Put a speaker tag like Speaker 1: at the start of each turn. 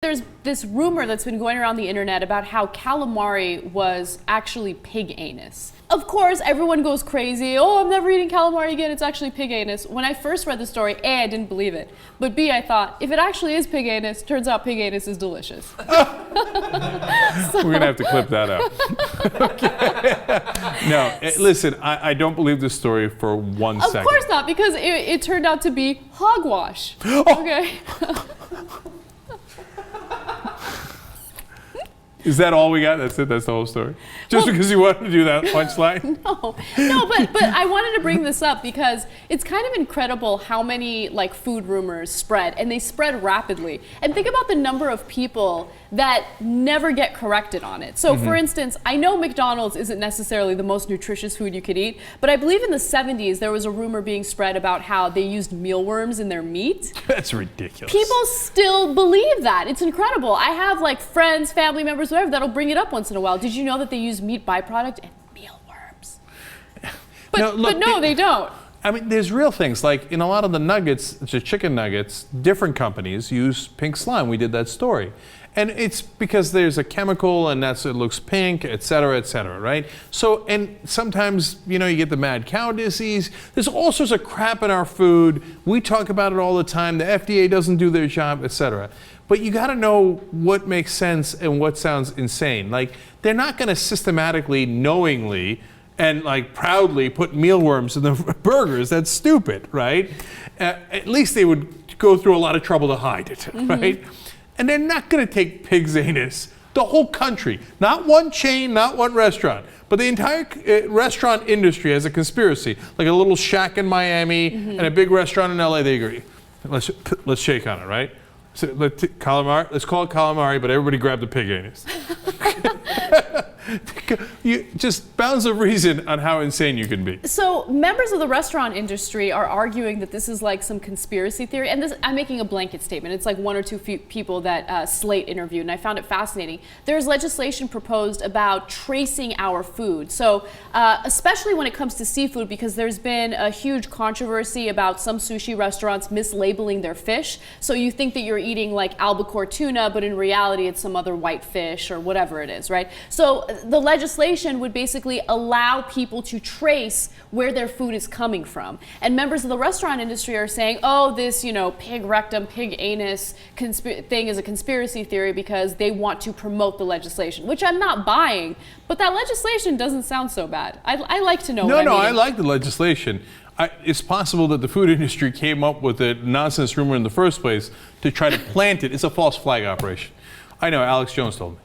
Speaker 1: There's this rumor that's been going around the internet about how calamari was actually pig anus. Of course, everyone goes crazy. Oh, I'm never eating calamari again. It's actually pig anus. When I first read the story, A, I didn't believe it. But B, I thought, if it actually is pig anus, turns out pig anus is delicious.
Speaker 2: We're going to have to clip that out. Okay. No, listen, I don't believe this story for 1 second.
Speaker 1: Of course not, because it turned out to be hogwash. Okay.
Speaker 2: Is that all we got? That's it? That's the whole story? Just because you wanted to do that punchline?
Speaker 1: No, but I wanted to bring this up because it's kind of incredible how many food rumors spread, and they spread rapidly. And think about the number of people that never get corrected on it. So for instance, I know McDonald's isn't necessarily the most nutritious food you could eat, but I believe in the 70s there was a rumor being spread about how they used mealworms in their meat.
Speaker 2: That's ridiculous.
Speaker 1: People still believe that. It's incredible. I have friends, family members, whatever, that'll bring it up once in a while. Did you know that they use meat byproduct and mealworms? But no, they don't.
Speaker 2: I mean, there's real things. Like in a lot of the nuggets, the chicken nuggets, different companies use pink slime. We did that story. And it's because there's a chemical and it looks pink, et cetera, right? So, and sometimes, you get the mad cow disease. There's all sorts of crap in our food. We talk about it all the time. The FDA doesn't do their job, et cetera. But you got to know what makes sense and what sounds insane. They're not going to systematically, knowingly, and proudly put mealworms in the burgers. That's stupid, right? At least they would go through a lot of trouble to hide it, right? And they're not going to take pig's anus, the whole country, not one chain, not one restaurant, but the entire restaurant industry has a conspiracy, like a little shack in Miami and a big restaurant in LA. They agree. Let's shake on it, right? So calamari. Let's call it calamari, but everybody grab the pig anus. Just bounds of reason on how insane you can be.
Speaker 1: So members of the restaurant industry are arguing that this is some conspiracy theory, and I'm making a blanket statement. It's one or two people that Slate interviewed, and I found it fascinating. There's legislation proposed about tracing our food. So especially when it comes to seafood, because there's been a huge controversy about some sushi restaurants mislabeling their fish. So you think that you're eating albacore tuna, but in reality it's some other white fish or whatever it is, right? So the legislation would basically allow people to trace where their food is coming from. And members of the restaurant industry are saying, oh, this, pig rectum, pig anus thing is a conspiracy theory because they want to promote the legislation, which I'm not buying. But that legislation doesn't sound so bad. I like to know what I'm eating.
Speaker 2: I like the legislation. It's possible that the food industry came up with a nonsense rumor in the first place to try to plant it. It's a false flag operation. I know, Alex Jones told me.